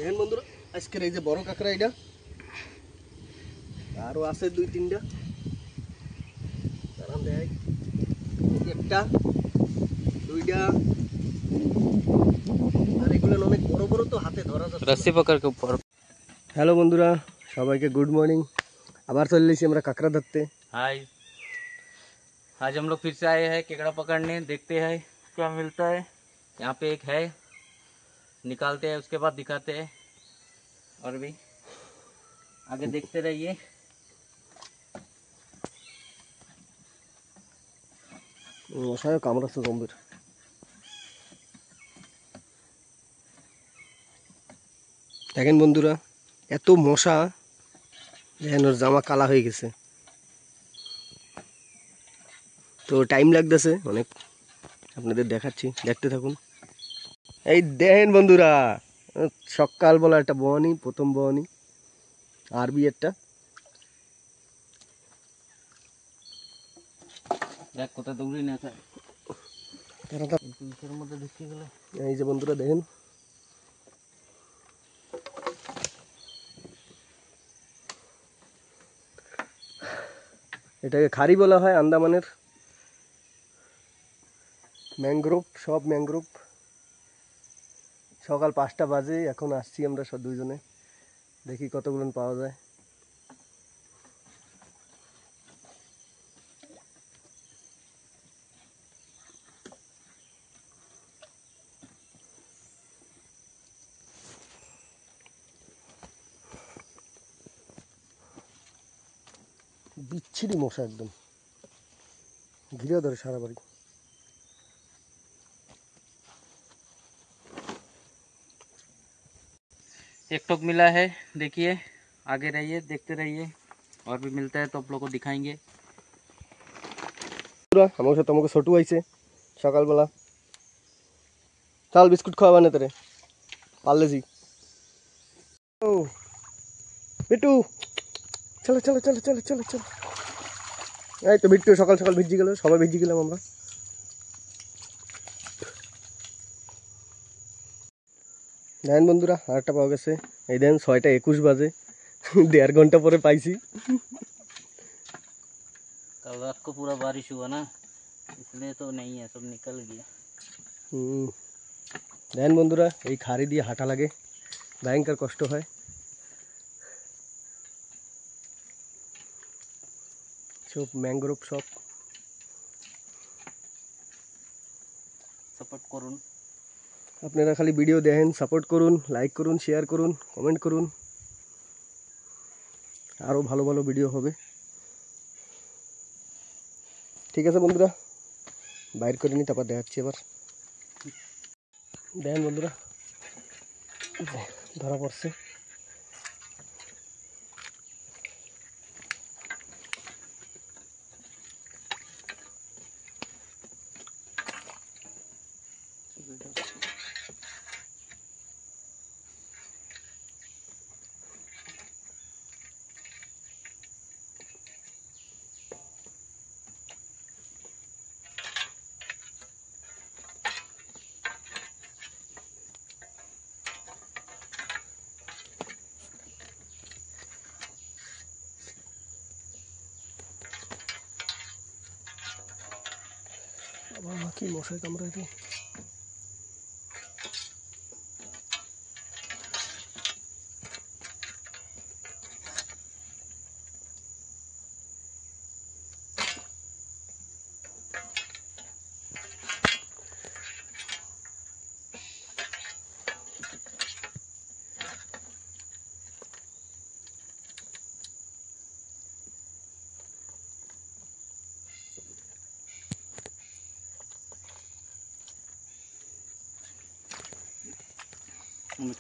দেখেন বন্ধুরা আজকের এই যে বড় কাঁকড়া এটা আরো আছে দুই তিনটা দাঁড়ান দেখ একটা দুইটা আর এগুলো অনেক বড় বড় তো হাতে ধরা যাচ্ছে रस्सी पकड़ के ऊपर। হ্যালো বন্ধুরা সবাইকে গুড মর্নিং আবার চলে এসেছি আমরা কাঁকড়া ধরতে हाय, आज हम लोग फिर से आए हैं केकड़ा पकड़ने। देखते हैं क्या मिलता है। यहाँ पे एक है, निकालते हैं उसके बाद दिखाते हैं। और भी आगे देखते रहिए। মশায় কামড়াচ্ছে গম্ভীর দেখেন বন্ধুরা এত মশা দেখেন ওর জামা কালা হয়ে গেছে তো টাইম লাগতেছে অনেক আপনাদের দেখাচ্ছি দেখতে থাকুন এই দেখেন বন্ধুরা সকালবেলা একটা বওয়ানি প্রথম বওয়ানি আরবি একটা দেখ কোথায় দৌড়ি না স্যার মধ্যে ঢুকে গেল। এই যে বন্ধুরা দেখেন এটাকে খারি বলা হয় আন্দামানের ম্যানগ্রোভ সব ম্যানগ্রোভ সকাল 5টা বাজে এখন আসছি আমরা সব দুইজনে দেখি কতগুলো পাওয়া যায় বিচ্ছিরি মশা একদম ঘিরে ধরে সারা বাড়ি एक टोक मिला है, देखिए आगे रहिए देखते रहिए। और भी मिलता है तो आप लोग को दिखाएंगे। আমার সাথে আমাকে ছোটু আইছে সকালবেলা চাল বিস্কুট খাওয়াবা না তোরে পারলে জি ও বিট্টু চলো চলো চলো চলো চলো চলো এই তো বিট্টু সকাল সকাল ভিজি গেল সবাই ভিজি গেলাম আমরা দেখেন বন্ধুরা আরেকটা পাওয়া গেছে এই দেন 6টা 21 বাজে 1.5 ঘন্টা পরে পাইছি कल रात को पूरा बारिश हुआ ना, इसलिए तो नहीं है, सब निकल गया। দেখেন বন্ধুরা এই খাড়ি দিয়ে হাঁটা লাগে ভয়ঙ্কর কষ্ট হয় সব ম্যানগ্রোভ সব सपोर्ट করুন। আপনারা খালি ভিডিও দেখেন সাপোর্ট করুন লাইক করুন শেয়ার করুন কমেন্ট করুন আরও ভালো ভালো ভিডিও হবে ঠিক আছে বন্ধুরা বাইর করে নি তারপর দেখাচ্ছি এবার দেখেন বন্ধুরা ধরা পড়ছে কি মশাই কামড়াইছে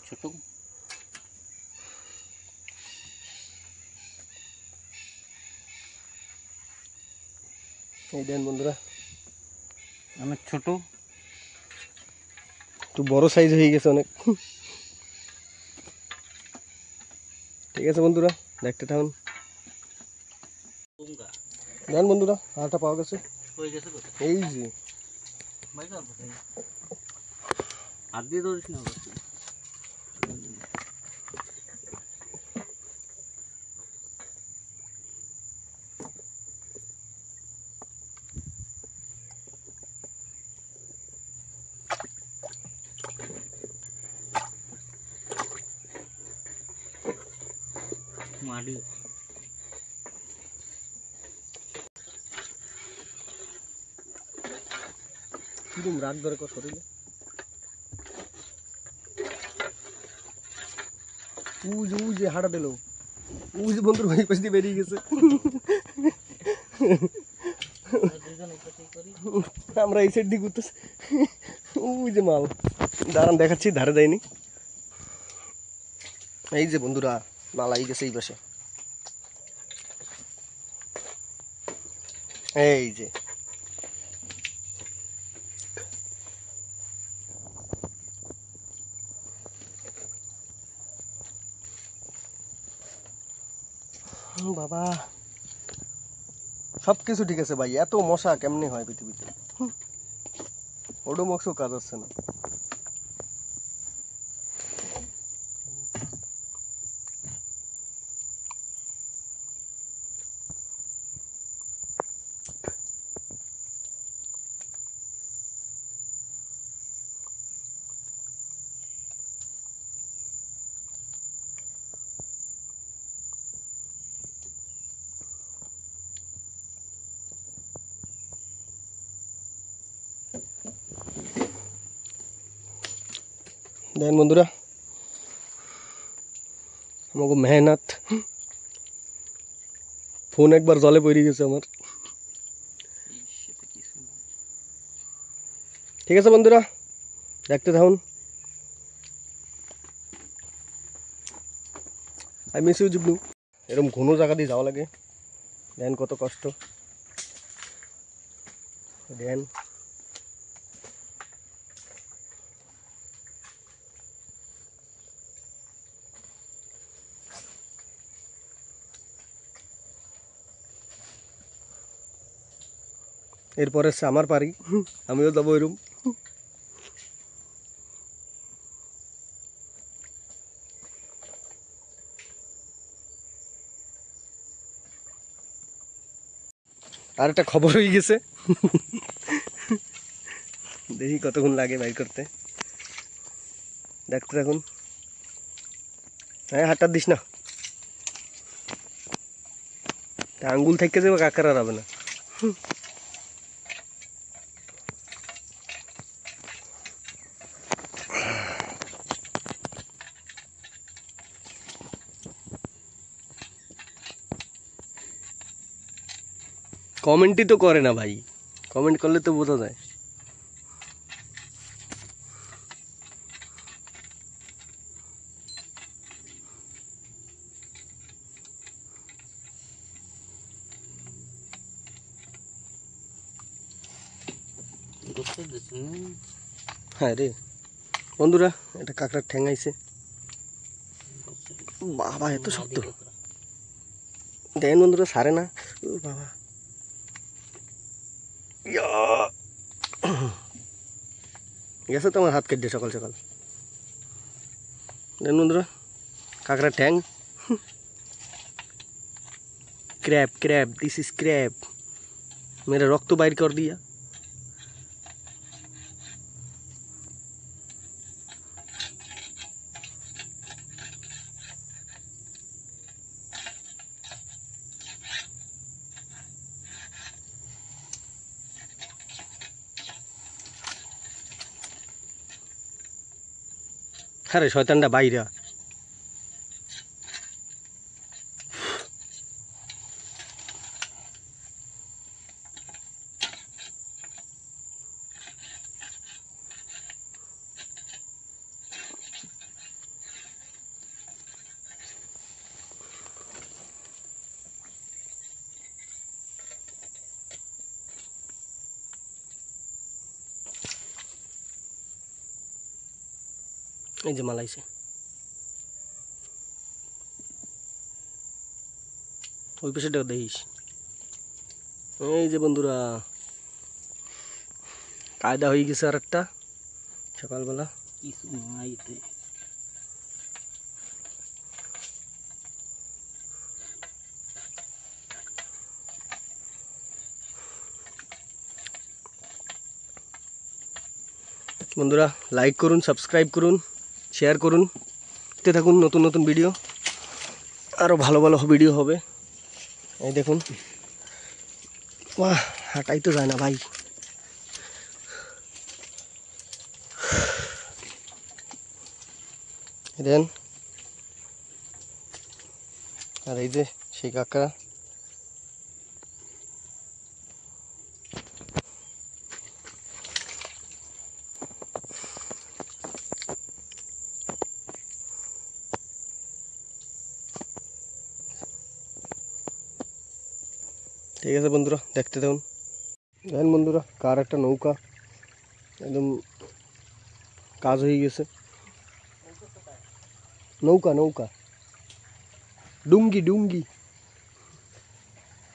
ছোট এই দেন বন্ধুরা অনেক ছোট একটু বড় সাইজ হয়ে গেছে অনেক ঠিক আছে বন্ধুরা দেখতে থাকুন দেন বন্ধুরা আরেকটা পাওয়া গেছে এই যে হাত দিয়ে ধরিস না। माडी কিরম রাগ ধরে কত শরীরে উজ হাঁটা দিল উজ বন্ধুর ভাই পাশ দিয়ে বেরিয়ে গেছে আমরা এই সাইড দিয়ে ঘুরতেছি উজ মাল দাঁড়ান দেখাচ্ছি ধারে দেয়নি এই যে বন্ধুরা মাল আই গেছে এই পাশে এই যে বাবা সব কিছু ঠিক আছে ভাই এত মশা কেমনে হয় পৃথিবীতে ওডোমক্সও কাজ হচ্ছে না देन बंधुरा हमको मेहनत फोन एक बार जले पड़ी गए ठीक है बंधुरा देखते थाकुन आई मिस यू जुगनू एरकम घन जगह दिए जावा लागे देन कत कष्ट देन এরপর আছে আমার পারি আমিও যাব এরকম আর একটা খবর হয়ে গেছে দেখি কতক্ষণ লাগে বাইর করতে দেখতে থাকুন হ্যাঁ হাতটা দিস না আঙ্গুল থেকে যাবে কাকার আর হবে না कमेंट ही तो करे ना भाई कमेंट कर ले तो बोझा जाए हाँ रे बंधुरा এটা কাকড়ার ঠ্যাং আইছে বাবা এত শক্ত দেন বন্ধুরা সারে না ও বাবা গেছে তো আমার হাত কেটে সকাল সকাল দেন বন্ধুরা কাকড়া ট্যাং crab crab this is crab मेरा रक्त बाहर कर दिया अरे शयतानটা বাইরা এই যে মালাইছে ওই পেছাটা দেখিস এই যে বন্ধুরা কায়দা হয়ে গেছে আর একটা সকালবেলা বন্ধুরা লাইক করুন সাবস্ক্রাইব করুন শেয়ার করুন দেখতে থাকুন নতুন নতুন ভিডিও আরও ভালো ভালো ভিডিও হবে। এই দেখুন, বাহ, হাঁটাই তো যায় না ভাই। দেন, আর এই যে সেই কাকা, ঠিক আছে বন্ধুরা, দেখতে থাকুন। দেখেন বন্ধুরা, কার একটা নৌকা একদম কাজ হয়ে গেছে। নৌকা নৌকা, ডুঙ্গি ডুঙ্গি।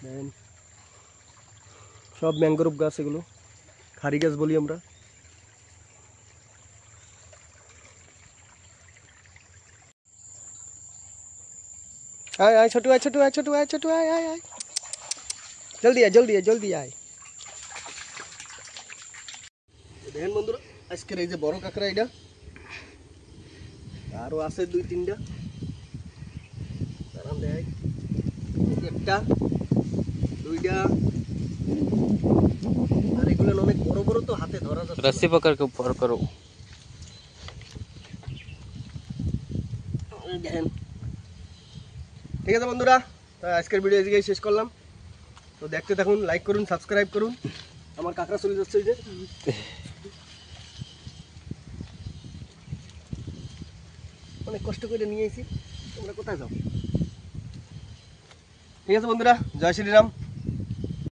দেখেন, সব ম্যাঙ্গ্রোভ গাছ, এগুলো খারি গাছ বলি আমরা। আয় আয় ছোটু, আয় ছোটু, আয় ছোটু, আয় ছোটু, আয় আয় আয়, জলদি আয়, জলদি আয়, জলদি আয়। দেখেন বন্ধুরা, আজকের এই যে বড় কাঁকড়া, এটা আরও আছে 2-3টা। আরাম দেয়, একটা, 2টা, আর এগুলো অনেক বড় বড়, তো হাতে ধরা যাচ্ছে না। रस्सी पकड़ के ऊपर करो। দেখেন, ঠিক আছে বন্ধুরা, তো আজকের ভিডিও এদিকেই শেষ করলাম। তো দেখতে থাকুন, লাইক করুন, সাবস্ক্রাইব করুন। আমার কাঁকড়া চলে যাচ্ছে, ওই যে অনেক কষ্ট করে নিয়ে এসেছি। তোমরা কোথায় যাও? ঠিক আছে বন্ধুরা, জয় শ্রীরাম।